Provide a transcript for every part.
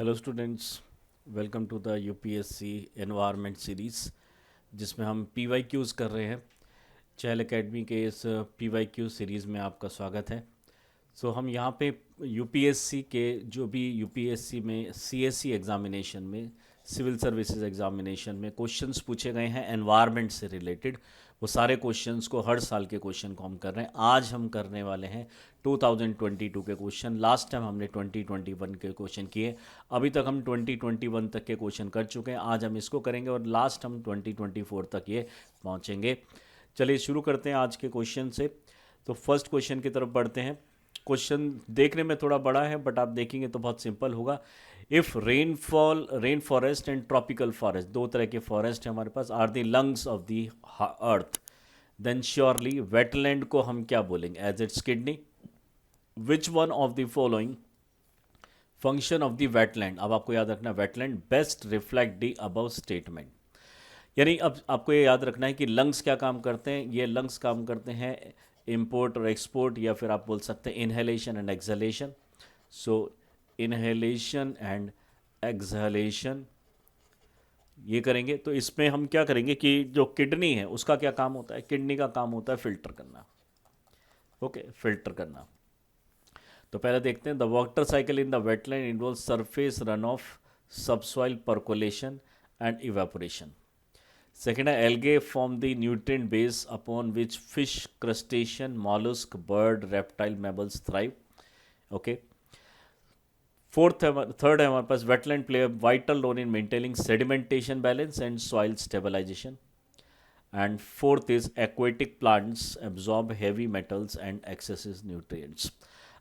Hello students, welcome to the UPSC environment series जिसमें हम PYQs कर रहे हैं। चहल एकेडमी के इस पीवाईक्यू सीरीज़ में आपका स्वागत है। हम यहाँ पे यूपीएससी के जो भी यूपीएससी में सीएससी एग्ज़ामिनेशन में सिविल सर्विसेज एग्ज़ामिनेशन में क्वेश्चंस पूछे गए हैं एनवायरनमेंट से रिलेटेड, वो सारे क्वेश्चंस को हर साल के क्वेश्चन को हम कर रहे हैं। आज हम करने वाले हैं 2022 के क्वेश्चन। लास्ट टाइम हमने 2021 के क्वेश्चन किए, अभी तक हम 2021 तक के क्वेश्चन कर चुके हैं। आज हम इसको करेंगे और लास्ट हम 2024 तक ये पहुँचेंगे। चलिए शुरू करते हैं आज के क्वेश्चन से। तो फर्स्ट क्वेश्चन की तरफ बढ़ते हैं। क्वेश्चन देखने में थोड़ा बड़ा है बट आप देखेंगे तो बहुत सिंपल होगा। If rain forest and tropical forest, दो तरह के फॉरेस्ट हैं हमारे पास, are the lungs of the earth, then surely wetland को हम क्या बोलेंगे? As it's kidney. Which one of the following function of the wetland, अब आपको याद रखना, wetland best reflect the above statement. यानी अब आपको ये याद रखना है कि लंग्स क्या काम करते हैं। ये लंग्स काम करते हैं इम्पोर्ट और एक्सपोर्ट, या फिर आप बोल सकते हैं inhalation and exhalation. So inhalation and exhalation ये करेंगे। तो इसमें हम क्या करेंगे कि जो किडनी है उसका क्या काम होता है? किडनी का काम होता है फिल्टर करना। ओके, फिल्टर करना। तो पहले देखते हैं, the water cycle in the wetland involve surface run of, subsoil percolation and evaporation. Second है algae form the nutrient base upon which fish, crustacean, mollusk, bird, reptile, mammals thrive. Okay. Third है हमारे पास, wetland play a vital role in maintaining sedimentation balance and soil stabilization. And fourth is aquatic plants absorb heavy metals and excessive nutrients.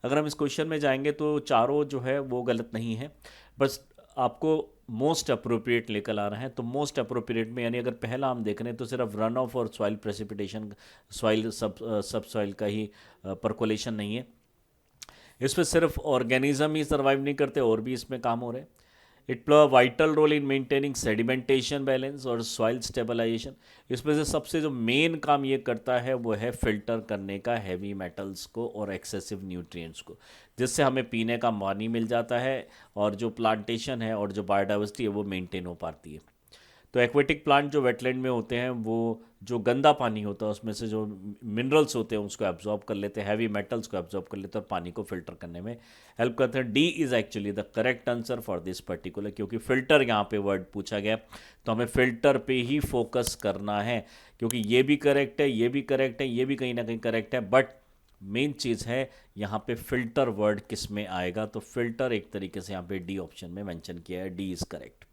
अगर हम इस question में जाएंगे तो चारों जो है वो गलत नहीं है, बस आपको मोस्ट अप्रोप्रिएट लेकर आ रहे हैं। तो मोस्ट अप्रोप्रिएट में यानी अगर पहला हम देख रहे हैं तो सिर्फ रन ऑफ और सॉइल प्रेसिपिटेशन, सॉइल सब सॉइल का ही परकोलेशन नहीं है। इसमें सिर्फ ऑर्गेनिज्म ही सर्वाइव नहीं करते, और भी इसमें काम हो रहे हैं। It play a vital role in maintaining sedimentation balance और सॉइल स्टेबलाइजेशन। इसमें से सबसे जो मेन काम ये करता है वो है फिल्टर करने का हैवी मेटल्स को और एक्सेसिव न्यूट्रिएंट्स को, जिससे हमें पीने का पानी मिल जाता है और जो प्लांटेशन है और जो बायोडाइवर्सिटी है वो मेंटेन हो पाती है। तो एक्वेटिक प्लांट जो वेटलैंड में होते हैं वो जो गंदा पानी होता है उसमें से जो मिनरल्स होते हैं उसको एब्जॉर्ब कर लेते हैं, हैवी मेटल्स को एब्जॉर्ब कर लेते हैं और पानी को फिल्टर करने में हेल्प करते हैं। D is actually the correct answer for this particular, क्योंकि फिल्टर यहाँ पे वर्ड पूछा गया तो हमें फिल्टर पे ही फोकस करना है, क्योंकि ये भी करेक्ट है, ये भी करेक्ट है, ये भी कहीं ना कहीं करेक्ट है, बट मेन चीज़ है यहाँ पे फिल्टर वर्ड किस में आएगा। तो फिल्टर एक तरीके से यहाँ पे डी ऑप्शन में मेंशन किया है, D is correct.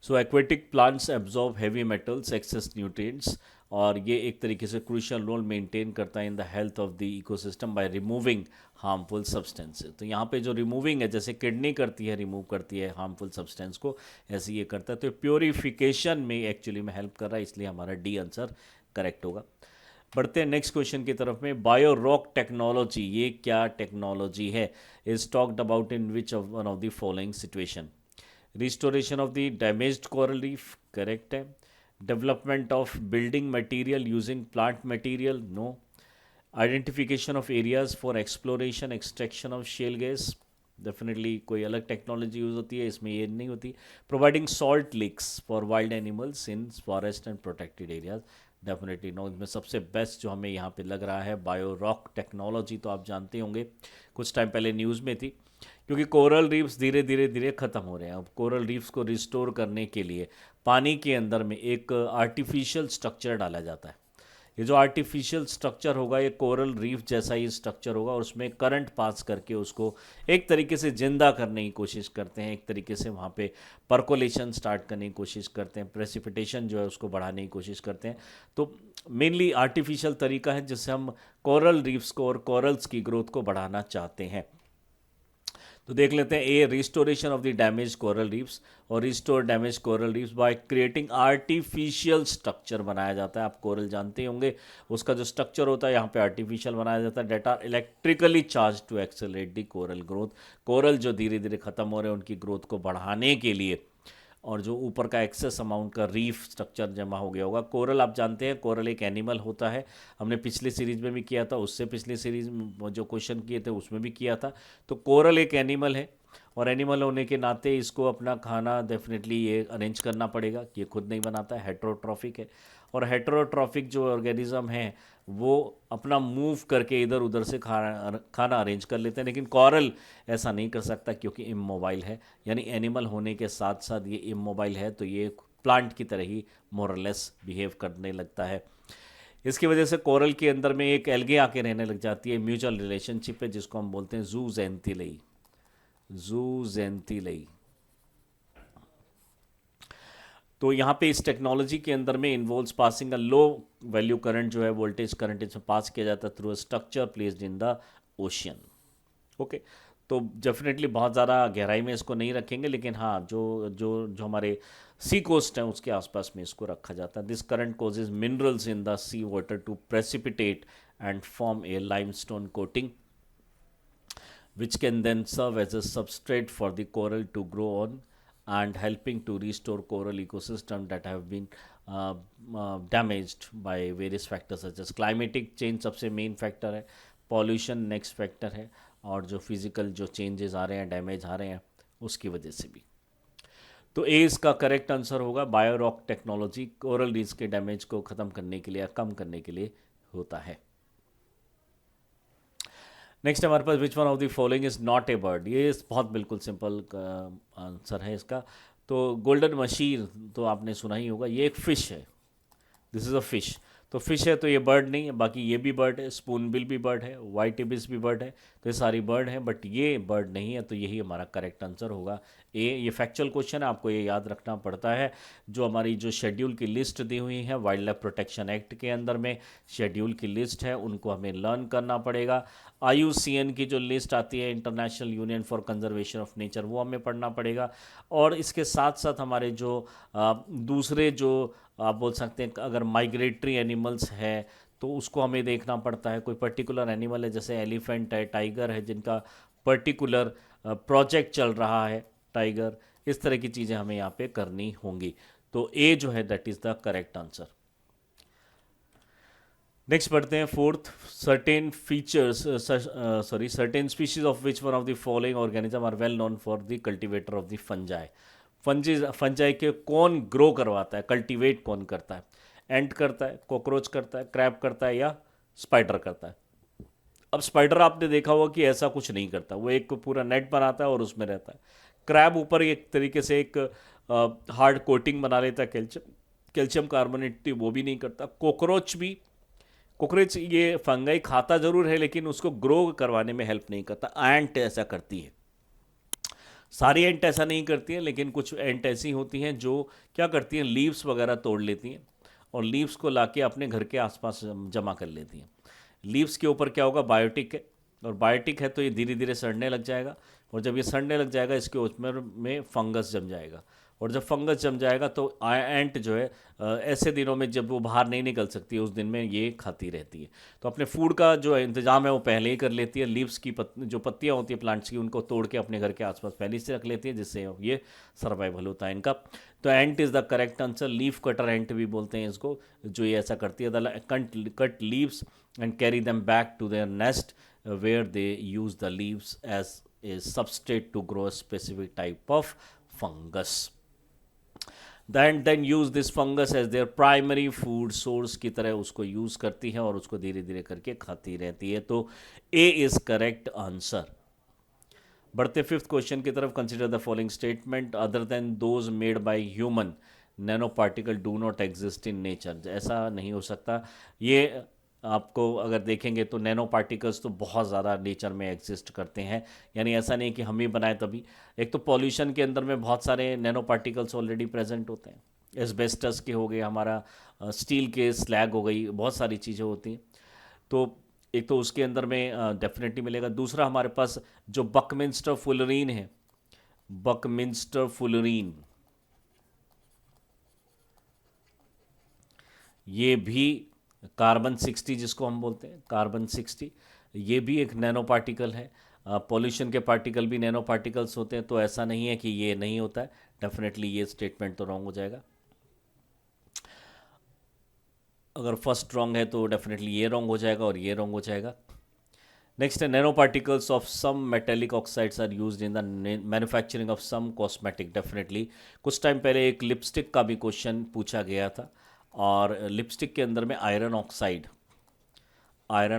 So aquatic plants absorb heavy metals, excess nutrients, और ये एक तरीके से क्रूशियल रोल मेंटेन करता है in the health of the ecosystem by removing harmful substances. तो यहाँ पे जो रिमूविंग है, जैसे किडनी करती है, रिमूव करती है हार्मफुल सब्सटेंस को, ऐसे ये करता है। तो प्योरीफिकेशन में एक्चुअली में हेल्प कर रहा है, इसलिए हमारा डी आंसर करेक्ट होगा। बढ़ते हैं नेक्स्ट क्वेश्चन की तरफ में। बायो रॉक टेक्नोलॉजी, ये क्या टेक्नोलॉजी है? Is talked about in which of one of the following situation? Restoration of the damaged coral reef, correct है। Development of building material using plant material, no. Identification of areas for exploration extraction of shale gas, definitely कोई अलग technology use होती है, इसमें ये नहीं होती। Providing salt licks for wild animals in forest and protected areas, definitely no. इसमें सबसे बेस्ट जो हमें यहाँ पे लग रहा है बायो रॉक टेक्नोलॉजी, तो आप जानते होंगे कुछ टाइम पहले न्यूज़ में थी, क्योंकि कोरल रीफ्स धीरे धीरे धीरे ख़त्म हो रहे हैं। अब कोरल रीफ्स को रिस्टोर करने के लिए पानी के अंदर में एक आर्टिफिशियल स्ट्रक्चर डाला जाता है। ये जो आर्टिफिशियल स्ट्रक्चर होगा ये कोरल रीफ जैसा ही स्ट्रक्चर होगा, और उसमें करंट पास करके उसको एक तरीके से जिंदा करने की कोशिश करते हैं, एक तरीके से वहाँ पे परकोलेशन स्टार्ट करने की कोशिश करते हैं, प्रेसिपिटेशन जो है उसको बढ़ाने की कोशिश करते हैं। तो मेनली आर्टिफिशियल तरीका है जिससे हम कोरल रीफ्स को और कोरल्स की ग्रोथ को बढ़ाना चाहते हैं। तो देख लेते हैं, A restoration of the damage coral reefs, और restore damage coral reefs by creating artificial structure बनाया जाता है। आप कोरल जानते होंगे, उसका जो स्ट्रक्चर होता है यहाँ पे आर्टिफिशियल बनाया जाता है, that are electrically charged to accelerate the coral growth. Coral जो धीरे धीरे खत्म हो रहे हैं उनकी ग्रोथ को बढ़ाने के लिए, और जो ऊपर का एक्सेस अमाउंट का रीफ स्ट्रक्चर जमा हो गया होगा। कोरल आप जानते हैं, कोरल एक एनिमल होता है, हमने पिछली सीरीज में भी किया था, उससे पिछली सीरीज में जो क्वेश्चन किए थे उसमें भी किया था। तो कोरल एक एनिमल है और एनिमल होने के नाते इसको अपना खाना डेफिनेटली ये अरेंज करना पड़ेगा, ये खुद नहीं बनाता है, हेट्रोट्रॉफिक है। और हेट्रोट्रॉफिक जो ऑर्गेनिज्म हैं वो अपना मूव करके इधर उधर से खाना खाना अरेंज कर लेते हैं, लेकिन कॉरल ऐसा नहीं कर सकता क्योंकि इमोबाइल है। यानी एनिमल होने के साथ साथ ये इमोबाइल है, तो ये प्लांट की तरह ही मोरलेस बिहेव करने लगता है। इसकी वजह से कोरल के अंदर में एक एल्गे आके रहने लग जाती है, म्यूचुअल रिलेशनशिप है जिसको हम बोलते हैं जूजेंथिलई। जूजेंथिलई। तो यहाँ पे इस टेक्नोलॉजी के अंदर में इन्वॉल्व्स पासिंग अ लो वैल्यू करंट, जो है वोल्टेज करंट इसमें पास किया जाता है through a structure placed in the ocean. Okay, तो डेफिनेटली बहुत ज़्यादा गहराई में इसको नहीं रखेंगे, लेकिन हाँ जो जो जो हमारे सी कोस्ट हैं उसके आसपास में इसको रखा जाता है। This current causes minerals in the sea water to precipitate and form a limestone coating which can then serve as a substrate for the coral to grow on and helping to restore coral ecosystem that have been damaged by various factors such as climatic change सबसे main factor है, pollution next factor है, और जो physical जो changes आ रहे हैं, damage आ रहे हैं, उसकी वजह से भी। तो ए इसका करेक्ट आंसर होगा, बायोरॉक टेक्नोलॉजी कोरल रीफ्स के डैमेज को ख़त्म करने के लिए या कम करने के लिए होता है। नेक्स्ट हमारे पास which one of the following is not a bird. ये बहुत बिल्कुल सिंपल आंसर है इसका। तो गोल्डन मशीर तो आपने सुना ही होगा, ये एक फ़िश है, दिस इज़ अ फिश। तो फिश है तो ये बर्ड नहीं है, बाकी ये भी बर्ड है, स्पून बिल भी बर्ड है, वाइट इबिस भी बर्ड है, तो ये सारी बर्ड हैं, बट ये बर्ड नहीं है, तो यही हमारा करेक्ट आंसर होगा ए। ये फैक्चुअल क्वेश्चन है, आपको ये याद रखना पड़ता है। जो हमारी जो शेड्यूल की लिस्ट दी हुई है वाइल्ड लाइफ प्रोटेक्शन एक्ट के अंदर में, शेड्यूल की लिस्ट है, उनको हमें लर्न करना पड़ेगा। IUCN की जो लिस्ट आती है, international union for conservation of nature, वो हमें पढ़ना पड़ेगा। और इसके साथ साथ हमारे जो दूसरे जो आप बोल सकते हैं अगर माइग्रेटरी एनिमल्स है तो उसको हमें देखना पड़ता है। कोई पर्टिकुलर एनिमल है जैसे एलिफेंट है, टाइगर है, जिनका पर्टिकुलर प्रोजेक्ट चल रहा है, टाइगर, इस तरह की चीज़ें हमें यहाँ पे करनी होंगी। तो ए जो है that is the correct answer. Next पढ़ते हैं fourth, certain features certain species of which one of the following organism are well known for the cultivator of the fungi. Fungi के कौन ग्रो करवाता है, कल्टीवेट कौन करता है? एंट करता है, कॉकरोच करता है, क्रैब करता है, या स्पाइडर करता है? अब स्पाइडर आपने देखा होगा कि ऐसा कुछ नहीं करता, वो एक पूरा नेट बनाता है और उसमें रहता है। क्रैब ऊपर एक तरीके से एक हार्ड कोटिंग बना लेता है, कैल्शियम कैल्शियम कार्बोनेट, वो भी नहीं करता। कॉकरोच भी, कॉकरोच ये फंगाई खाता जरूर है लेकिन उसको ग्रो करवाने में हेल्प नहीं करता। एंट ऐसा करती है, सारी एंट ऐसा नहीं करती हैं, लेकिन कुछ एंट ऐसी होती हैं जो क्या करती हैं, लीव्स वगैरह तोड़ लेती हैं और लीव्स को लाके अपने घर के आसपास जमा कर लेती हैं। लीव्स के ऊपर क्या होगा, बायोटिक है, और बायोटिक है तो ये धीरे धीरे सड़ने लग जाएगा, और जब ये सड़ने लग जाएगा इसके उसमें में फंगस जम जाएगा, और जब फंगस जम जाएगा तो एंट जो है ऐसे दिनों में जब वो बाहर नहीं निकल सकती है उस दिन में ये खाती रहती है। तो अपने फूड का जो इंतजाम है वो पहले ही कर लेती है। लीव्स की जो पत्तियाँ होती है प्लांट्स की, उनको तोड़ के अपने घर के आसपास पहले से रख लेती है, जिससे ये सर्वाइवल होता है इनका। तो ant is the correct answer. Leaf cutter ant भी बोलते हैं इसको, जो ये ऐसा करती है। The cut leaves and carry them back to their nest where they use the leaves as a substrate to grow specific type of fungus. then use this fungus as their primary food source की तरह उसको use करती है और उसको धीरे धीरे करके खाती रहती है। तो ए इज़ करेक्ट आंसर। बढ़ते फिफ्थ क्वेश्चन की तरफ। Consider the following statement, other than those made by human nano particle do not exist in nature. ऐसा नहीं हो सकता। ये आपको अगर देखेंगे तो नैनो पार्टिकल्स तो बहुत ज़्यादा नेचर में एग्जिस्ट करते हैं, यानी ऐसा नहीं कि हम ही बनाए तभी। एक तो पॉल्यूशन के अंदर में बहुत सारे नैनो पार्टिकल्स ऑलरेडी प्रेजेंट होते हैं, एस्बेस्टस के हो गए, हमारा स्टील के स्लैग हो गई, बहुत सारी चीज़ें होती हैं। तो एक तो उसके अंदर में डेफिनेटली मिलेगा। दूसरा हमारे पास जो बकमिंस्टर फुलरीन है, बकमिंस्टर फुलरीन, ये भी कार्बन 60 जिसको हम बोलते हैं, कार्बन 60, ये भी एक नैनो पार्टिकल है। पॉल्यूशन के पार्टिकल भी नैनो पार्टिकल्स होते हैं, तो ऐसा नहीं है कि ये नहीं होता है। डेफिनेटली ये स्टेटमेंट तो रॉन्ग हो जाएगा। अगर फर्स्ट रॉन्ग है तो डेफिनेटली ये रॉन्ग हो जाएगा और ये रॉन्ग हो जाएगा। नेक्स्ट है nano particles of some metallic oxides are used in the manufacturing of some cosmetic. Definitely कुछ टाइम पहले एक लिपस्टिक का भी क्वेश्चन पूछा गया था, और लिपस्टिक के अंदर में आयरन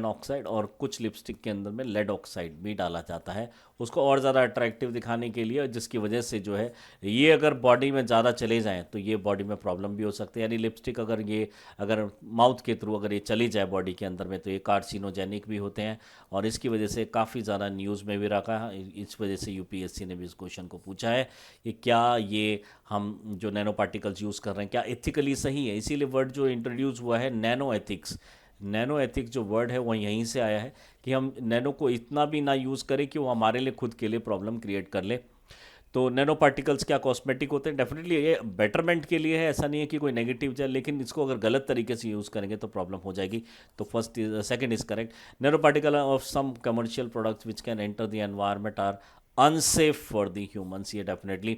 ऑक्साइड और कुछ लिपस्टिक के अंदर में लेड ऑक्साइड भी डाला जाता है, उसको और ज़्यादा अट्रैक्टिव दिखाने के लिए, जिसकी वजह से जो है ये अगर बॉडी में ज़्यादा चले जाएं तो ये बॉडी में प्रॉब्लम भी हो सकती है। यानी लिपस्टिक अगर माउथ के थ्रू अगर ये चली जाए बॉडी के अंदर में तो ये कार्सिनोजेनिक भी होते हैं, और इसकी वजह से काफ़ी ज़्यादा न्यूज़ में भी रखा है। इस वजह से यूपीएससी ने भी इस क्वेश्चन को पूछा है कि क्या ये हम जो नैनो पार्टिकल्स यूज़ कर रहे हैं क्या एथिकली सही है। इसीलिए वर्ड जो इंट्रोड्यूस हुआ है नैनो एथिक्स, नैनो एथिक्स जो वर्ड है वो यहीं से आया है कि हम नैनो को इतना भी ना यूज़ करें कि वो हमारे लिए खुद के लिए प्रॉब्लम क्रिएट कर ले। तो नैनो पार्टिकल्स क्या कॉस्मेटिक होते हैं? डेफिनेटली ये बेटरमेंट के लिए है, ऐसा नहीं है कि कोई नेगेटिव जाए, लेकिन इसको अगर गलत तरीके से यूज़ करेंगे तो प्रॉब्लम हो जाएगी। तो second is correct. Nano particle of some commercial products which can enter the environment are unsafe for the humans. ये डेफिनेटली,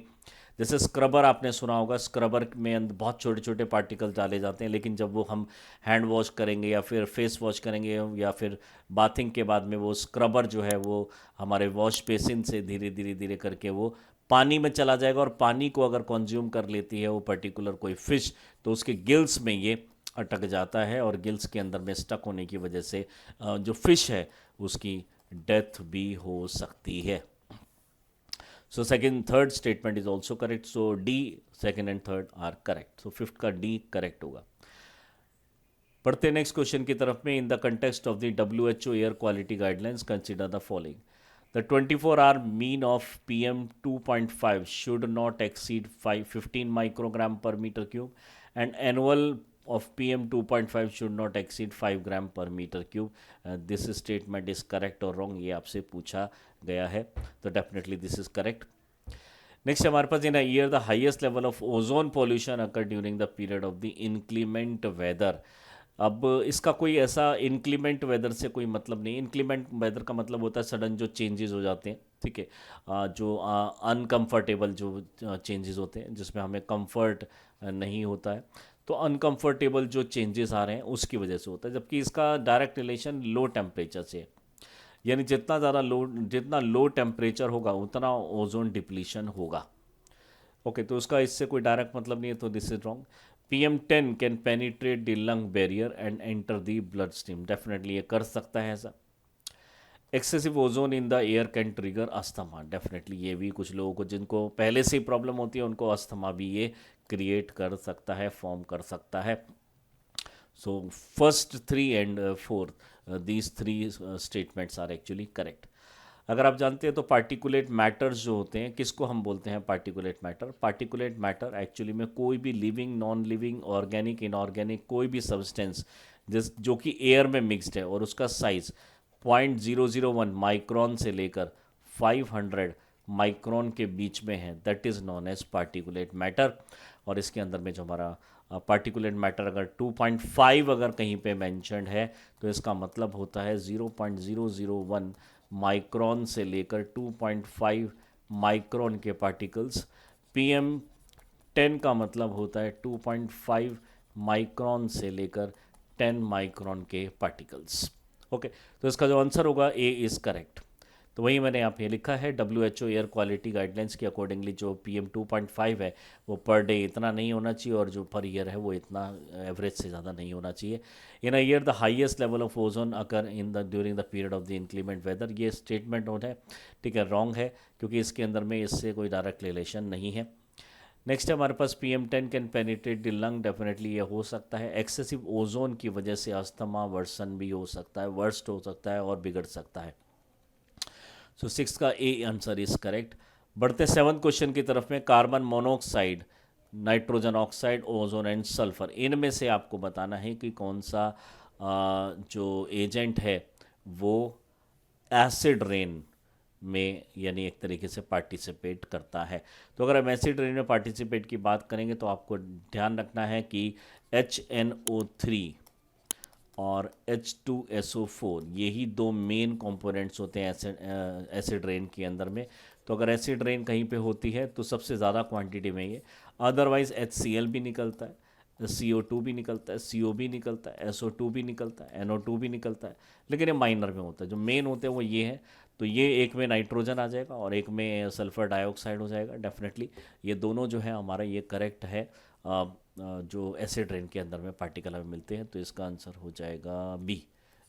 जैसे स्क्रबर आपने सुना होगा, स्क्रबर में बहुत छोटे छोटे पार्टिकल डाले जाते हैं, लेकिन जब वो हम हैंड वॉश करेंगे या फिर फेस वॉश करेंगे या फिर बाथिंग के बाद में वो स्क्रबर जो है वो हमारे वॉश बेसिन से धीरे धीरे धीरे करके वो पानी में चला जाएगा, और पानी को अगर कंज्यूम कर लेती है वो पर्टिकुलर कोई फिश, तो उसके गिल्स में ये अटक जाता है, और गिल्स के अंदर में स्टक होने की वजह से जो फिश है उसकी डेथ भी हो सकती है। So second, third statement is also correct. So D, second and third are correct. So fifth का D correct होगा। पढ़ते नेक्स्ट क्वेश्चन की तरफ में। In the context of the WHO air quality guidelines consider the following. The 24-hour mean of PM 2.5 should not exceed 15 microgram per meter cube, and annual of PM 2.5 should not exceed 5 gram per meter cube. This statement is correct और wrong, ये आपसे पूछा गया है, तो definitely this is correct. Next हमारे पास in a year the highest level of ozone pollution occur during the period of the inclement weather. अब इसका कोई ऐसा इंक्लीमेंट वेदर से कोई मतलब नहीं। इंक्लीमेंट वेदर का मतलब होता है सडन जो चेंजेस हो जाते हैं, ठीक है, जो अनकंफर्टेबल जो चेंजेस होते हैं जिसमें हमें कंफर्ट नहीं होता है, तो अनकंफर्टेबल जो चेंजेस आ रहे हैं उसकी वजह से होता है, जबकि इसका डायरेक्ट रिलेशन लो टेम्परेचर से है। यानी जितना लो टेम्परेचर होगा उतना ओजोन डिप्लीशन होगा। ओके, तो उसका इससे कोई डायरेक्ट मतलब नहीं है, तो this is wrong. PM10 can penetrate the lung barrier and enter the blood stream. Definitely ये कर सकता है ऐसा। Excessive ozone in the air can trigger asthma. Definitely ये भी कुछ लोगों को जिनको पहले से ही प्रॉब्लम होती है उनको अस्थमा भी ये क्रिएट कर सकता है, फॉर्म कर सकता है। So first three and fourth, these three statements are actually correct. अगर आप जानते हैं तो पार्टिकुलेट मैटर्स जो होते हैं, किसको हम बोलते हैं particulate matter? Particulate matter actually में कोई भी living, non living, organic, inorganic कोई भी सब्सटेंस जो कि एयर में मिक्स्ड है और उसका साइज 0.001 माइक्रोन से लेकर 500 माइक्रोन के बीच में है, that is known as particulate matter. और इसके अंदर में जो हमारा पार्टिकुलेट मैटर अगर 2.5 अगर कहीं पे मेंशन्ड है तो इसका मतलब होता है 0.001 माइक्रोन से लेकर 2.5 माइक्रोन के पार्टिकल्स। PM10 का मतलब होता है 2.5 माइक्रोन से लेकर 10 माइक्रोन के पार्टिकल्स। ओके, तो इसका जो आंसर होगा ए इज़ करेक्ट। तो वही मैंने यहाँ पे लिखा है WHO एयर क्वालिटी गाइडलाइंस के अकॉर्डिंगली जो PM 2.5 है वो पर डे इतना नहीं होना चाहिए, और जो पर ईयर है वो इतना एवरेज से ज़्यादा नहीं होना चाहिए। In a year the highest level of ozone occur in the during the period of the inclement weather. ये स्टेटमेंट होता है, ठीक है, रॉन्ग है, क्योंकि इसके अंदर में इससे कोई डायरेक्ट रिलेशन नहीं है। नेक्स्ट है हमारे पास PM10 can penetrate the lung. Definitely ये हो सकता है। एक्सेसिव ओजोन की वजह से अस्थमा वर्सन भी हो सकता है, वर्स्ट हो सकता है और बिगड़ सकता है। सो सिक्स का ए आंसर इज करेक्ट। बढ़ते सेवन्थ क्वेश्चन की तरफ में। Carbon monoxide, nitrogen oxide, ozone and sulphur, इनमें से आपको बताना है कि कौन सा जो एजेंट है वो एसिड रेन में यानी एक तरीके से पार्टिसिपेट करता है। तो अगर हम एसिड रेन में पार्टिसिपेट की बात करेंगे तो आपको ध्यान रखना है कि HNO3 और H2SO4 यही दो मेन कंपोनेंट्स होते हैं एसिड रेन के अंदर में। तो अगर एसिड रेन कहीं पे होती है तो सबसे ज़्यादा क्वांटिटी में ये, अदरवाइज HCl भी निकलता है, CO2 भी निकलता है, CO भी निकलता है, SO2 भी निकलता है, NO2 भी निकलता है, लेकिन ये माइनर में होता है। जो मेन होते हैं वो ये है। तो ये एक में नाइट्रोजन आ जाएगा और एक में सल्फर डाइऑक्साइड हो जाएगा डेफिनेटली। ये दोनों जो है हमारा ये करेक्ट है। जो एसिड रेन के अंदर में पार्टिकल हमें मिलते हैं, तो इसका आंसर हो जाएगा B.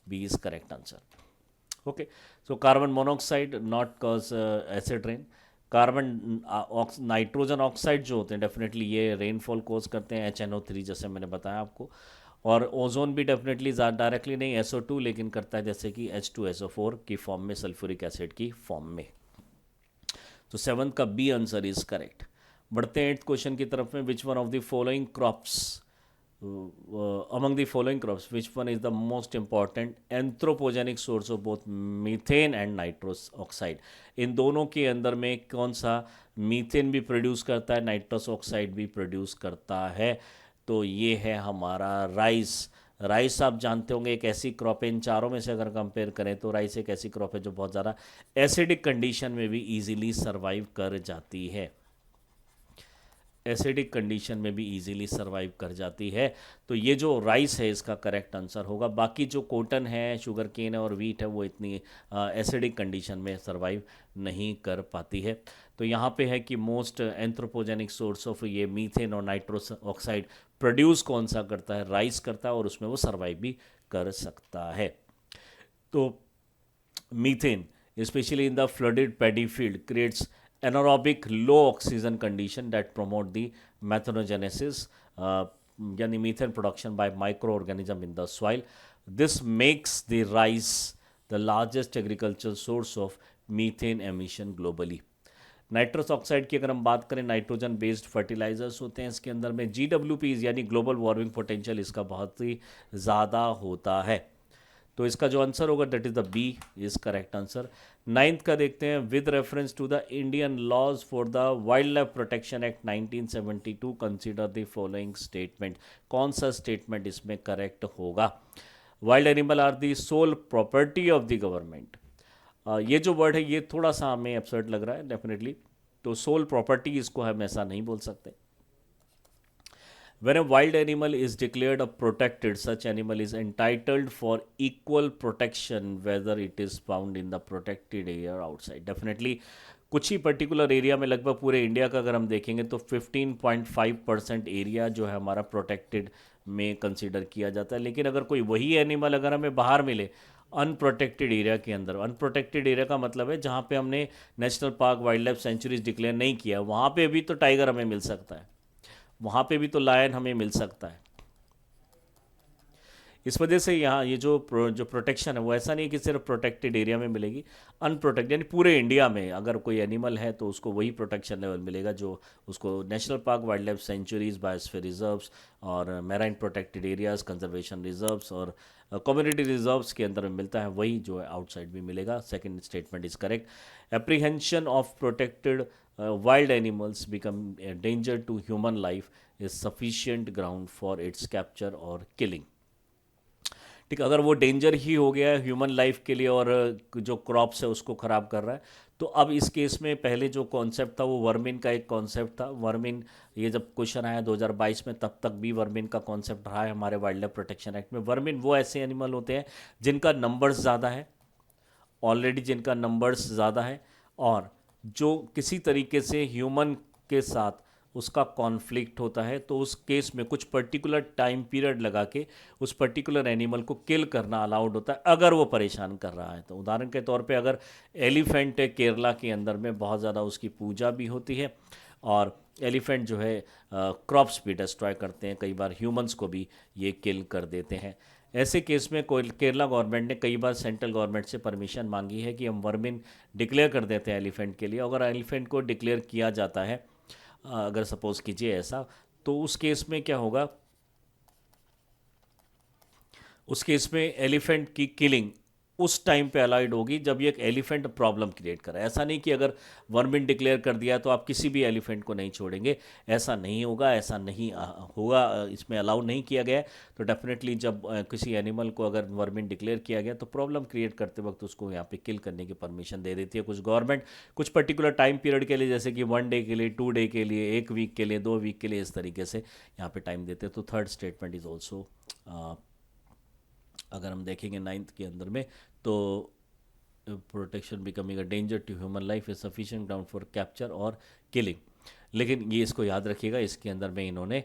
B is correct answer. Okay, so carbon monoxide not cause acid rain. Carbon nitrogen oxide जो होते हैं डेफिनेटली ये रेनफॉल कोज करते हैं, HNO3 जैसे मैंने बताया आपको। और ओजोन भी डेफिनेटली डायरेक्टली नहीं, SO2 लेकिन करता है जैसे कि H2SO4 की फॉर्म में, सल्फ्यूरिक एसिड की फॉर्म में। तो 7th का बी आंसर इज करेक्ट। बढ़ते हैं 8th क्वेश्चन की तरफ में। Which one of the following crops among the following crops which one is the most important anthropogenic source of both methane and nitrous oxide? इन दोनों के अंदर में कौन सा मीथेन भी प्रोड्यूस करता है, नाइट्रस ऑक्साइड भी प्रोड्यूस करता है? तो ये है हमारा राइस। राइस आप जानते होंगे एक ऐसी क्रॉप है, इन चारों में से अगर कंपेयर करें तो राइस एक ऐसी क्रॉप है जो बहुत ज़्यादा एसिडिक कंडीशन में भी इजीली सर्वाइव कर जाती है। एसिडिक कंडीशन में भी इजीली सर्वाइव कर जाती है। तो ये जो राइस है इसका करेक्ट आंसर होगा। बाकी जो कॉटन है, शुगर केन है और वीट है वो इतनी एसिडिक कंडीशन में सर्वाइव नहीं कर पाती है। तो यहाँ पे है कि मोस्ट एंथ्रोपोजेनिक सोर्स ऑफ ये मीथेन और नाइट्रोस ऑक्साइड प्रोड्यूस कौन सा करता है? राइस करता है, और उसमें वो सर्वाइव भी कर सकता है। तो methane especially in the flooded paddy field creates anaerobic low oxygen condition that promote the methanogenesis, yani methane production by microorganism in the soil. This makes the rice the largest agricultural source of methane emission globally. Nitrous oxide की अगर हम बात करें, nitrogen based fertilisers होते हैं इसके अंदर में। GWPs यानी ग्लोबल वार्मिंग पोटेंशियल इसका बहुत ही ज़्यादा होता है। तो इसका जो आंसर होगा that is the B is correct answer. 9th का देखते हैं। With reference to the Indian laws for the wild life protection act 1972 consider the following statement. कौन सा स्टेटमेंट इसमें करेक्ट होगा? Wild animal are the sole property of the government. ये जो word है ये थोड़ा सा हमें एब्सर्ड लग रहा है डेफिनेटली। तो सोल प्रॉपर्टी इसको हम ऐसा नहीं बोल सकते। When a wild animal is declared a protected, such animal is entitled for equal protection whether it is found in the protected area or outside. Definitely कुछ ही पर्टिकुलर एरिया में, लगभग पूरे इंडिया का अगर हम देखेंगे तो 15.5% एरिया जो है हमारा प्रोटेक्टेड में कंसीडर किया जाता है। लेकिन अगर कोई वही एनिमल अगर हमें बाहर मिले अनप्रोटेक्टेड एरिया के अंदर, अनप्रोटेक्टेड एरिया का मतलब है जहाँ पे हमने national park, wild life centuries declare नहीं किया, वहाँ पे भी तो टाइगर हमें मिल सकता है, वहाँ पे भी तो लायन हमें मिल सकता है। इस वजह से यहाँ ये जो प्रोटेक्शन है वो ऐसा नहीं है कि सिर्फ प्रोटेक्टेड एरिया में मिलेगी, अनप्रोटेक्टेड यानी पूरे इंडिया में अगर कोई एनिमल है तो उसको वही प्रोटेक्शन लेवल मिलेगा जो उसको national park, wild life sanctuaries, biosphere reserves और marine protected areas, conservation reserves और कम्युनिटी रिजर्व्स के अंदर में मिलता है, वही जो है आउटसाइड भी मिलेगा। Second statement is correct. Apprehension of protected wild animals become a danger to human life is sufficient ground for its capture or killing. ठीक, अगर वो डेंजर ही हो गया है ह्यूमन लाइफ के लिए और जो क्रॉप्स है उसको ख़राब कर रहा है, तो अब इस केस में पहले जो कॉन्सेप्ट था वो वर्मिन का एक कॉन्सेप्ट था। वर्मिन, ये जब क्वेश्चन आया 2022 में तब तक भी वर्मिन का कॉन्सेप्ट रहा है हमारे वाइल्ड लाइफ प्रोटेक्शन एक्ट में। वर्मिन वो ऐसे एनिमल होते हैं जिनका नंबर्स ज़्यादा है, ऑलरेडी जिनका नंबर्स ज़्यादा है, और जो किसी तरीके से ह्यूमन के साथ उसका कॉन्फ्लिक्ट होता है, तो उस केस में कुछ पर्टिकुलर टाइम पीरियड लगा के उस पर्टिकुलर एनिमल को किल करना अलाउड होता है अगर वो परेशान कर रहा है। तो उदाहरण के तौर पे अगर एलिफेंट है केरला के अंदर में, बहुत ज़्यादा उसकी पूजा भी होती है और एलिफेंट जो है क्रॉप्स भी डिस्ट्रॉय करते हैं, कई बार ह्यूमंस को भी ये किल कर देते हैं। ऐसे केस में केरला गवर्नमेंट ने कई बार सेंट्रल गवर्नमेंट से परमिशन मांगी है कि हम वर्मिन डिक्लेयर कर देते हैं एलिफेंट के लिए। अगर एलिफेंट को डिक्लेयर किया जाता है, अगर सपोज कीजिए ऐसा, तो उस केस में क्या होगा, उस केस में एलिफेंट की किलिंग उस टाइम पे अलाउड होगी जब ये एक एलिफेंट प्रॉब्लम क्रिएट करे। ऐसा नहीं कि अगर वर्मिन डिक्लेयर कर दिया तो आप किसी भी एलिफेंट को नहीं छोड़ेंगे, ऐसा नहीं होगा, ऐसा नहीं होगा, इसमें अलाउ नहीं किया गया है। तो डेफिनेटली जब किसी एनिमल को अगर वर्मिन डिक्लेयर किया गया तो प्रॉब्लम क्रिएट करते वक्त उसको यहाँ पे किल करने की परमिशन दे देती है कुछ गवर्नमेंट, कुछ पर्टिकुलर टाइम पीरियड के लिए, जैसे कि 1 डे के लिए, 2 डे के लिए, 1 वीक के लिए, 2 वीक के लिए, इस तरीके से यहाँ पे टाइम देते हैं। तो थर्ड स्टेटमेंट इज ऑल्सो, अगर हम देखेंगे नाइन्थ के अंदर में, तो protection becoming a danger to human life is sufficient ground for capture और किलिंग। लेकिन ये इसको याद रखिएगा, इसके अंदर में इन्होंने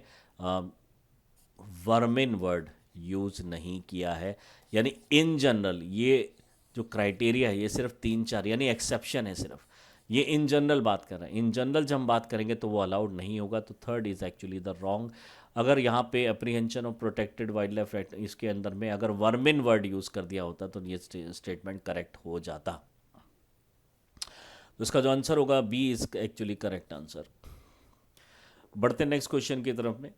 वर्मिन वर्ड यूज़ नहीं किया है। यानी इन जनरल ये जो क्राइटेरिया है ये सिर्फ 3-4 यानी एक्सेप्शन है सिर्फ, ये इन जनरल बात कर रहे हैं। इन जनरल जब हम बात करेंगे तो वो अलाउड नहीं होगा। तो third is actually the wrong. अगर यहाँ पे apprehension of protected wild life act इसके अंदर में अगर वर्मिन वर्ड यूज़ कर दिया होता तो ये स्टेटमेंट करेक्ट हो जाता। तो इसका जो आंसर होगा B is actually correct answer. बढ़ते नेक्स्ट क्वेश्चन की तरफ में।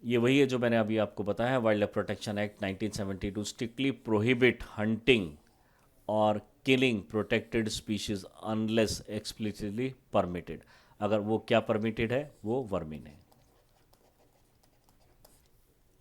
ये वही है जो मैंने अभी आपको बताया है। Wild life protection act 1972 strictly prohibit hunting और killing protected species unless explicitly permitted. अगर वो क्या परमिटेड है, वो वर्मिन है।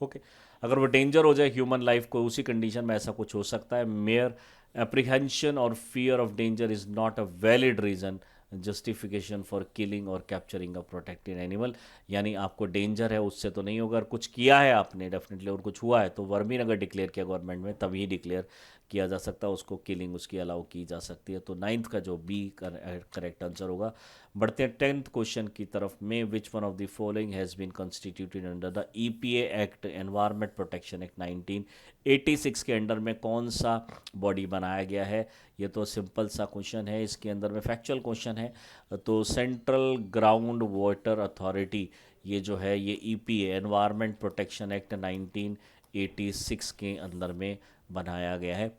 ओके अगर वो डेंजर हो जाए ह्यूमन लाइफ को, उसी कंडीशन में ऐसा कुछ हो सकता है। मेयर एप्रीहेंशन और fear of danger is not a valid reason justification for killing और कैप्चरिंग अ प्रोटेक्टेड एनिमल। यानी आपको डेंजर है उससे तो नहीं होगा, अगर कुछ किया है आपने डेफिनेटली और कुछ हुआ है तो वर्मिन अगर डिक्लेयर किया गवर्नमेंट में तभी डिक्लेयर किया जा सकता है, उसको किलिंग उसकी अलाउ की जा सकती है। तो नाइन्थ का जो बी करेक्ट आंसर होगा। बढ़ते हैं 10th क्वेश्चन की तरफ में। Which one of the following has been constituted under the EPA act environment protection act 1986 के अंडर में कौन सा बॉडी बनाया गया है? ये तो सिंपल सा क्वेश्चन है, इसके अंदर में फैक्चुअल क्वेश्चन है। तो सेंट्रल ग्राउंड वाटर अथॉरिटी ये जो है ये ईपीए एनवायरमेंट प्रोटेक्शन एक्ट 1986 के अंदर में बनाया गया है।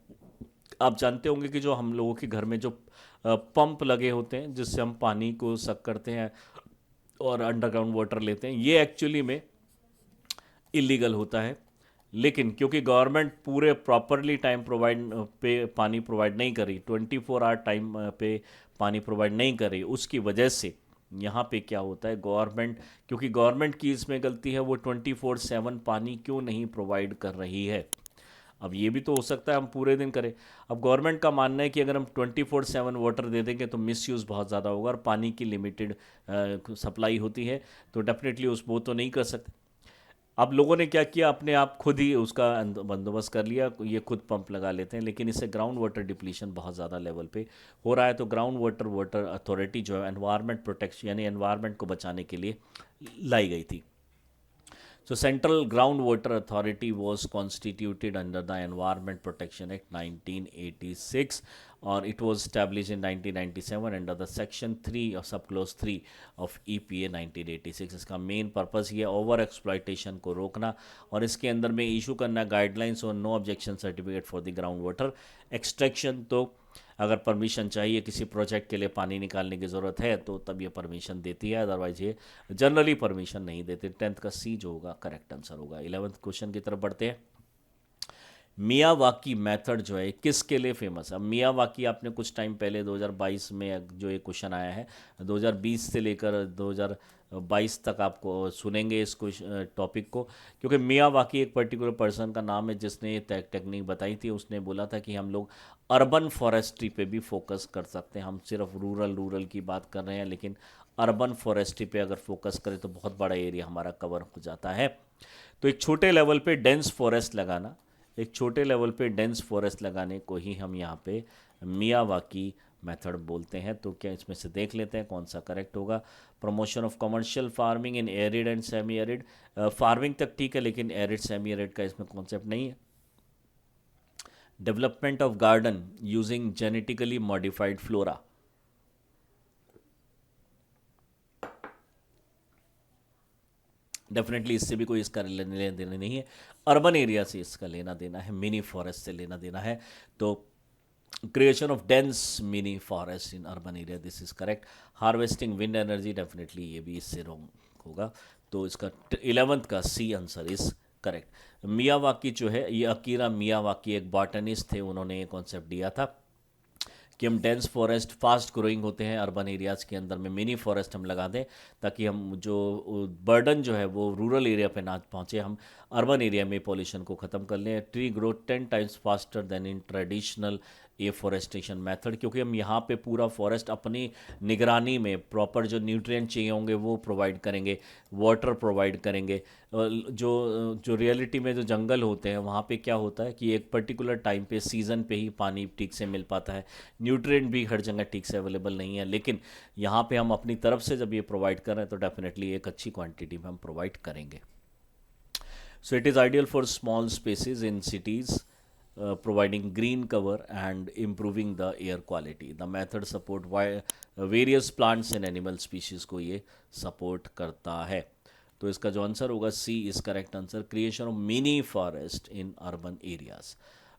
आप जानते होंगे कि जो हम लोगों के घर में जो पंप लगे होते हैं जिससे हम पानी को सक करते हैं और अंडरग्राउंड वाटर लेते हैं, ये एक्चुअली में इलीगल होता है। लेकिन क्योंकि गवर्नमेंट पूरे प्रॉपरली टाइम प्रोवाइड पे पानी प्रोवाइड नहीं कर रही, 24 आवर टाइम पे पानी प्रोवाइड नहीं कर रही, उसकी वजह से यहाँ पे क्या होता है, गवर्नमेंट, क्योंकि गवर्नमेंट की इसमें गलती है, वो 24/7 पानी क्यों नहीं प्रोवाइड कर रही है। अब ये भी तो हो सकता है हम पूरे दिन करें। अब गवर्नमेंट का मानना है कि अगर हम 24/7 वाटर दे देंगे तो मिसयूज़ बहुत ज़्यादा होगा और पानी की लिमिटेड सप्लाई होती है, तो डेफिनेटली उस वो तो नहीं कर सकते। अब लोगों ने क्या किया, अपने आप खुद ही उसका बंदोबस्त कर लिया, ये खुद पंप लगा लेते हैं, लेकिन इससे ग्राउंड वाटर डिप्लीशन बहुत ज़्यादा लेवल पे हो रहा है। तो ग्राउंड वाटर अथॉरिटी जो है एनवायरनमेंट प्रोटेक्शन यानी एनवायरनमेंट को बचाने के लिए लाई गई थी। So Central Groundwater Authority was constituted under the Environment Protection Act 1986 और it was established in 1997 under the Section 3 or Subclause 3 of EPA 1986। इसका मेन पर्पस ये ओवर एक्सप्लॉयटेशन को रोकना और इसके अंदर में इशू करना गाइडलाइंस और no objection certificate for the ground water extraction. तो अगर परमिशन चाहिए किसी प्रोजेक्ट के लिए, पानी निकालने की ज़रूरत है तो तब ये परमिशन देती है, अदरवाइज ये जनरली परमिशन नहीं देती। 10th का सी जो होगा करेक्ट आंसर होगा। 11th क्वेश्चन की तरफ बढ़ते हैं। मियावाकी मेथड जो है किसके लिए फेमस है? मियावाकी आपने कुछ टाइम पहले 2022 में जो ये क्वेश्चन आया है, 2020 से लेकर 2022 तक आपको सुनेंगे इस टॉपिक को, क्योंकि मियावाकी एक पर्टिकुलर पर्सन का नाम है जिसने ये टेक्निक बताई थी। उसने बोला था कि हम लोग अर्बन फॉरेस्ट्री पे भी फोकस कर सकते हैं। हम सिर्फ रूरल की बात कर रहे हैं, लेकिन अर्बन फॉरेस्ट्री पे अगर फोकस करें तो बहुत बड़ा एरिया हमारा कवर हो जाता है। तो एक छोटे लेवल पे डेंस फॉरेस्ट लगाना, एक छोटे लेवल पे डेंस फॉरेस्ट लगाने को ही हम यहाँ पे मियावाकी मेथड बोलते हैं। तो क्या इसमें से देख लेते हैं कौन सा करेक्ट होगा। Promotion of commercial farming in arid and semi arid, farming तक ठीक है लेकिन एरिड सेमी एरिड का इसमें कॉन्सेप्ट नहीं है। Development of garden using genetically modified flora, definitely इससे भी कोई इसका लेना देना नहीं है। अर्बन एरिया से इसका लेना देना है, मिनी फॉरेस्ट से लेना देना है। तो creation of dense mini forest in urban area, this is correct. Harvesting wind energy, definitely ये भी इससे रॉन्ग होगा। तो इसका 11th का C answer is correct. Miyawaki जो है, ये अकीरा मियावाकी एक बॉटनिस्ट थे, उन्होंने ये कॉन्सेप्ट दिया था कि हम डेंस फॉरेस्ट फास्ट ग्रोइंग होते हैं अर्बन एरियाज़ के अंदर में मिनी फॉरेस्ट हम लगा दें, ताकि हम जो बर्डन जो है वो रूरल एरिया पे ना पहुँचे, हम अर्बन एरिया में पॉल्यूशन को ख़त्म कर लें। Tree grow 10 times faster then in traditional afforestation method, क्योंकि हम यहाँ पे पूरा फॉरेस्ट अपनी निगरानी में प्रॉपर जो न्यूट्रिएंट चाहिए होंगे वो प्रोवाइड करेंगे, वाटर प्रोवाइड करेंगे। जो जो रियलिटी में जो जंगल होते हैं वहाँ पे क्या होता है कि एक पर्टिकुलर टाइम पे सीज़न पे ही पानी ठीक से मिल पाता है, न्यूट्रिएंट भी हर जगह ठीक से अवेलेबल नहीं है, लेकिन यहाँ पे हम अपनी तरफ से जब ये प्रोवाइड कर रहे हैं तो डेफिनेटली एक अच्छी क्वांटिटी में हम प्रोवाइड करेंगे। So it is ideal for small spaces in cities, providing green cover and improving the air quality. The method support various plants and animal species को ये support करता है। तो इसका जो आंसर होगा C is correct answer, creation of mini forest in urban areas.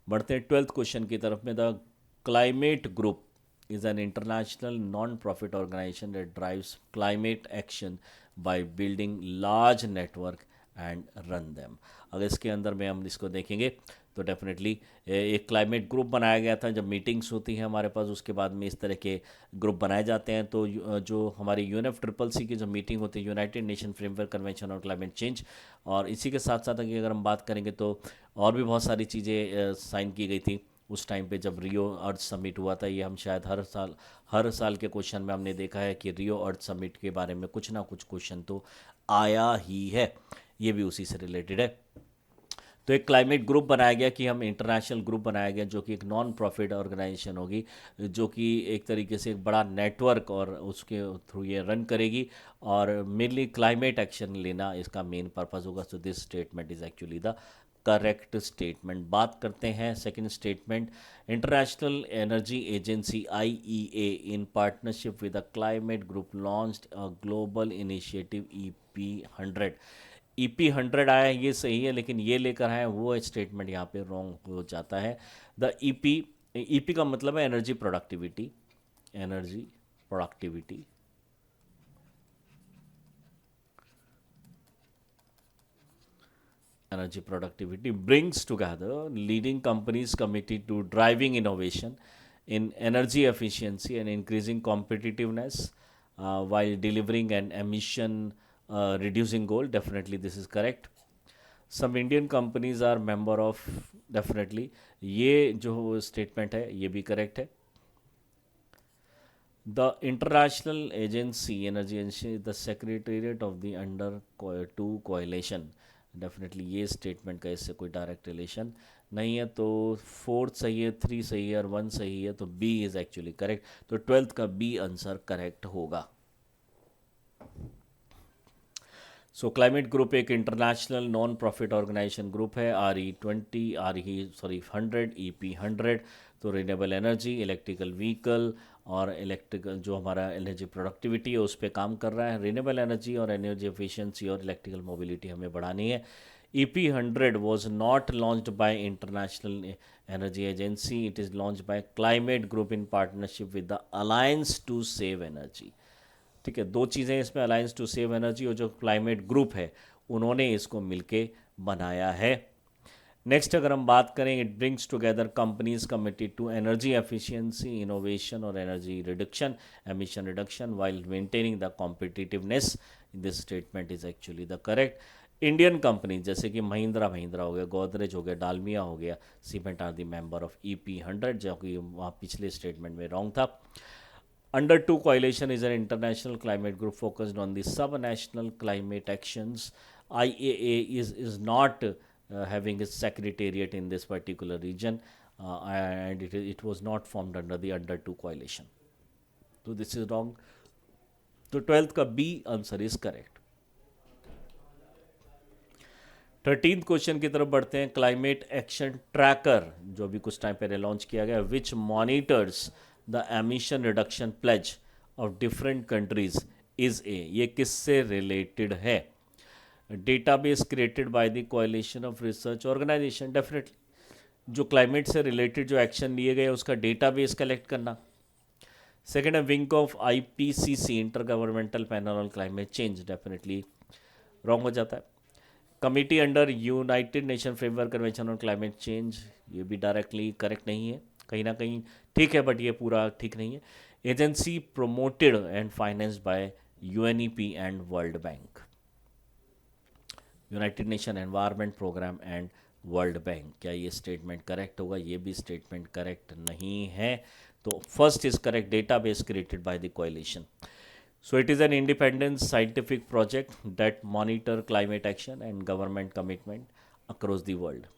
बढ़ते हैं 12th क्वेश्चन की तरफ में। The climate group is an international non-profit organization that drives climate action by building large network and run them। अगर इसके अंदर में हम इसको देखेंगे तो डेफिनेटली एक क्लाइमेट ग्रुप बनाया गया था। जब मीटिंग्स होती हैं हमारे पास, उसके बाद में इस तरह के ग्रुप बनाए जाते हैं। तो जो हमारी UNFCCC की जो मीटिंग होती है, United Nation framework convention on climate change, और इसी के साथ साथ अगर हम बात करेंगे तो और भी बहुत सारी चीज़ें साइन की गई थी उस टाइम पे जब रियो अर्थ समिट हुआ था। ये हम शायद हर साल के क्वेश्चन में हमने देखा है कि रियो अर्थ समिट के बारे में कुछ ना कुछ क्वेश्चन तो आया ही है, ये भी उसी से रिलेटेड है। तो एक क्लाइमेट ग्रुप बनाया गया कि हम इंटरनेशनल ग्रुप बनाया गया जो कि एक नॉन प्रॉफिट ऑर्गेनाइजेशन होगी, जो कि एक तरीके से एक बड़ा नेटवर्क और उसके थ्रू ये रन करेगी, और मेनली क्लाइमेट एक्शन लेना इसका मेन पर्पस होगा। So this statement is actually the correct statement. बात करते हैं second statement. International energy agency IEA in partnership with the climate group launched a global initiative EP100। EP100 आया है, ये सही है, लेकिन ये लेकर आए वो स्टेटमेंट यहाँ पे रॉन्ग हो जाता है। द EP का मतलब है energy productivity. Energy productivity Energy productivity brings together leading companies committed to driving innovation in energy efficiency and increasing competitiveness while delivering an emission reducing goal. Definitely this is correct. Some Indian companies are member of, definitely ये जो statement है ये भी correct है। The International Agency, Energy Agency, is the secretariat of the under 2 coalition। Definitely ये statement का इससे कोई डायरेक्ट रिलेशन नहीं है। तो 4th सही है, 3 सही है और 1 सही है, तो बी इज़ एक्चुअली करेक्ट। तो 12th का बी आंसर करेक्ट होगा। सो क्लाइमेट ग्रुप एक international non profit organisation group है। RE 100 EP100। तो रिन्यूएबल एनर्जी, इलेक्ट्रिकल व्हीकल और इलेक्ट्रिकल जो हमारा एनर्जी प्रोडक्टिविटी है उस पर काम कर रहा है। रिन्यूएबल एनर्जी और एनर्जी एफिशिएंसी और इलेक्ट्रिकल मोबिलिटी हमें बढ़ानी है। EP100 was not launched by International Energy Agency. It is launched by Climate Group in partnership with the Alliance to Save Energy। ठीक है, दो चीज़ें इसमें, अलायंस टू सेव एनर्जी और जो क्लाइमेट ग्रुप है उन्होंने इसको मिलके बनाया है। नेक्स्ट अगर हम बात करें, it brings together companies committed to energy efficiency, innovation और energy reduction, emission reduction while maintaining the competitiveness. This statement is actually the correct. Indian company जैसे कि महिंद्रा हो गया, गोदरेज हो गया, डालमिया हो गया, cement are the member of EP100, जो कि वहाँ पिछले स्टेटमेंट में रॉन्ग था। Under 2 coalition is an international climate group focused on the sub-national climate actions. IAA is not having a secretariat in this particular region, and it was not formed under the under 2 coalition. So this is wrong. So 12th का B answer is correct। 13th question की तरफ बढ़ते हैं। Climate action tracker जो अभी कुछ time पहले launch किया गया, which monitors the emission reduction pledge of different countries is A. ये किससे रिलेटेड है? Database created by the coalition of research organisation. Definitely जो क्लाइमेट से रिलेटेड जो एक्शन लिए गए उसका डेटाबेस कलेक्ट करना। सेकेंड है wing of IPCC, inter governmental panel on climate change. Definitely wrong हो जाता है। Committee under United Nation framework convention on climate change, ये भी डायरेक्टली करेक्ट नहीं है, कहीं ना कहीं ठीक है बट ये पूरा ठीक नहीं है. Agency promoted and financed by UNEP and World Bank. United Nation Environment Programme and World Bank, क्या ये स्टेटमेंट करेक्ट होगा? ये भी स्टेटमेंट करेक्ट नहीं है. तो first is correct, database created by the कोalition. So it is an independent scientific project that monitor climate action and government commitment across the world.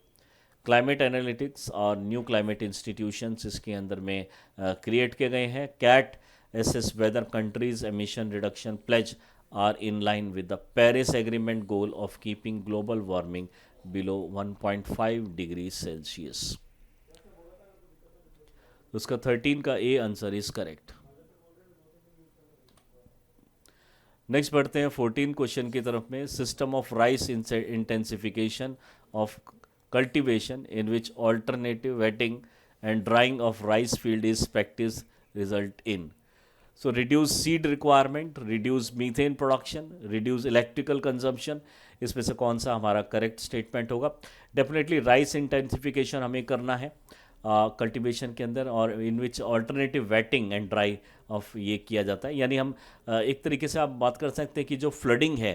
Climate analytics और new climate institutions इसके अंदर में create किए गए हैं. CAT assess whether countries emission reduction pledge are in line with the Paris Agreement goal of keeping global warming below 1.5 degrees Celsius. उसका 13 का A answer is correct. Next बढ़ते हैं 14 क्वेश्चन की तरफ में. System of rice intensification of cultivation in which alternative wetting and drying of rice field is practice result in. So reduce seed requirement, reduce methane production, reduce electrical consumption, इसमें से कौन सा हमारा करेक्ट स्टेटमेंट होगा? Definitely rice intensification हमें करना है cultivation के अंदर, और in which alternative wetting and dry of ये किया जाता है. यानी हम एक तरीके से आप बात कर सकते हैं कि जो फ्लडिंग है,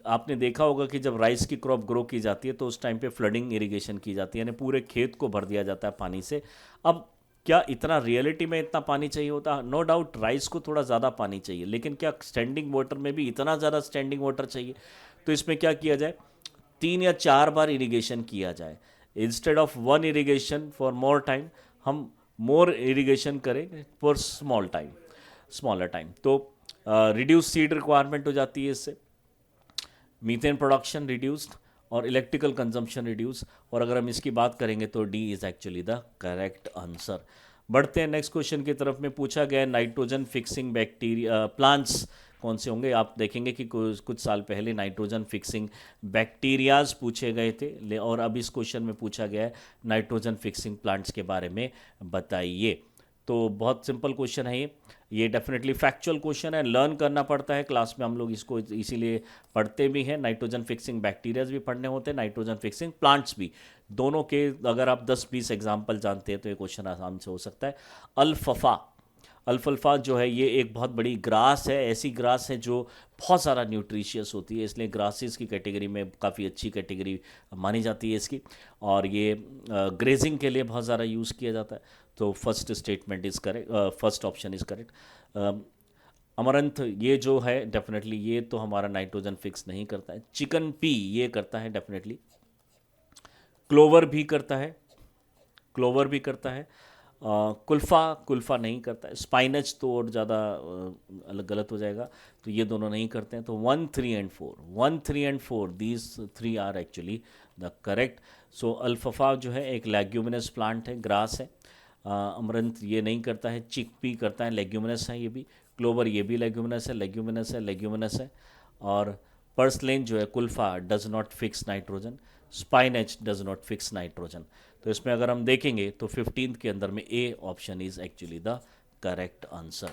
आपने देखा होगा कि जब राइस की क्रॉप ग्रो की जाती है तो उस टाइम पे फ्लडिंग इरिगेशन की जाती है, यानी पूरे खेत को भर दिया जाता है पानी से. अब क्या इतना रियलिटी में इतना पानी चाहिए होता? नो डाउट राइस को थोड़ा ज़्यादा पानी चाहिए, लेकिन क्या स्टैंडिंग वाटर में भी इतना ज़्यादा स्टैंडिंग वाटर चाहिए? तो इसमें क्या किया जाए, 3 या 4 बार इरिगेशन किया जाए. Instead of 1 irrigation for more time, हम मोर इरिगेशन करें फॉर स्मॉलर टाइम. तो रिड्यूस सीड रिक्वायरमेंट हो जाती है इससे, मीथेन प्रोडक्शन रिड्यूस्ड और इलेक्ट्रिकल कंजम्पशन रिड्यूस. और अगर हम इसकी बात करेंगे तो D is actually the correct answer. बढ़ते हैं नेक्स्ट क्वेश्चन की तरफ में. पूछा गया नाइट्रोजन फिक्सिंग बैक्टीरिया प्लांट्स कौन से होंगे? आप देखेंगे कि कुछ साल पहले नाइट्रोजन फिक्सिंग बैक्टीरियाज पूछे गए थे, और अब इस क्वेश्चन में पूछा गया है नाइट्रोजन फिक्सिंग प्लांट्स के बारे में बताइए. तो बहुत सिंपल क्वेश्चन है ये डेफिनेटली फैक्चुअल क्वेश्चन है, लर्न करना पड़ता है. क्लास में हम लोग इसको इसीलिए पढ़ते भी हैं. नाइट्रोजन फिक्सिंग बैक्टीरियाज भी पढ़ने होते हैं, नाइट्रोजन फिक्सिंग प्लांट्स भी. दोनों के अगर आप 10-20 एग्जाम्पल जानते हैं तो ये क्वेश्चन आसान से हो सकता है. अल्फल्फा जो है ये एक बहुत बड़ी ग्रास है, ऐसी ग्रास है जो बहुत सारा न्यूट्रिशियस होती है, इसलिए ग्रासेस की कैटेगरी में काफ़ी अच्छी कैटेगरी मानी जाती है इसकी. और ये ग्रेजिंग के लिए बहुत ज़्यादा यूज़ किया जाता है. तो first statement is correct, first option is correct. Amaranth ये जो है डेफिनेटली ये तो हमारा नाइट्रोजन फिक्स नहीं करता है. चिकन पी ये करता है डेफिनेटली. क्लोवर भी करता है. कुल्फ़ा नहीं करता है. स्पाइनच तो और ज़्यादा अलग गलत हो जाएगा, तो ये दोनों नहीं करते हैं. तो 1, 3 and 4 these 3 are actually the correct. So alfalfa जो है एक लेग्यूमिनस प्लांट है, ग्रास है. अमरंथ ये नहीं करता है. चिकपी करता है, लेग्यूमिनस है ये भी. क्लोवर ये भी लेग्यूमिनस है. और पर्सलेन जो है kulfa does not fix nitrogen. स्पाइनच does not fix nitrogen. तो इसमें अगर हम देखेंगे तो 15 के अंदर में A option is actually the correct answer.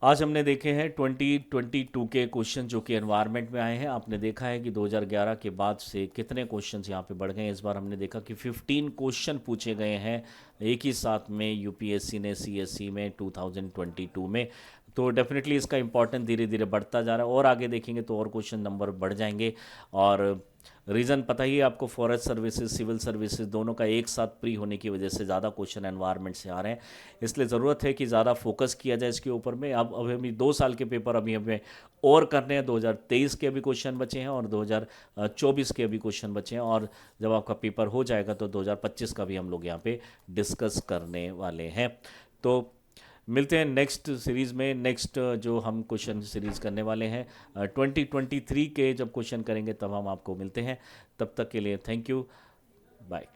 आज हमने देखे हैं 2022 के क्वेश्चन जो कि एनवायरनमेंट में आए हैं. आपने देखा है कि 2011 के बाद से कितने क्वेश्चंस यहाँ पे बढ़ गए हैं. इस बार हमने देखा कि 15 क्वेश्चन पूछे गए हैं एक ही साथ में यूपीएससी ने सीएससी में 2022 में. तो डेफिनेटली इसका इंपॉर्टेंस धीरे धीरे बढ़ता जा रहा है, और आगे देखेंगे तो और क्वेश्चन नंबर बढ़ जाएंगे. और रीज़न पता ही है आपको, फॉरेस्ट सर्विसेज, सिविल सर्विसेज दोनों का एक साथ प्री होने की वजह से ज़्यादा क्वेश्चन एनवायरनमेंट से आ रहे हैं. इसलिए ज़रूरत है कि ज़्यादा फोकस किया जाए इसके ऊपर में. अब अभी 2 साल के पेपर अभी हमें और करने हैं. 2023 के अभी क्वेश्चन बचे हैं और 2024 के अभी क्वेश्चन बचे हैं, और जब आपका पेपर हो जाएगा तो 2025 का भी हम लोग यहाँ पे डिस्कस करने वाले हैं. तो मिलते हैं नेक्स्ट सीरीज़ में. नेक्स्ट जो हम क्वेश्चन सीरीज़ करने वाले हैं 2023 के जब क्वेश्चन करेंगे तब हम आपको मिलते हैं. तब तक के लिए थैंक यू, बाय.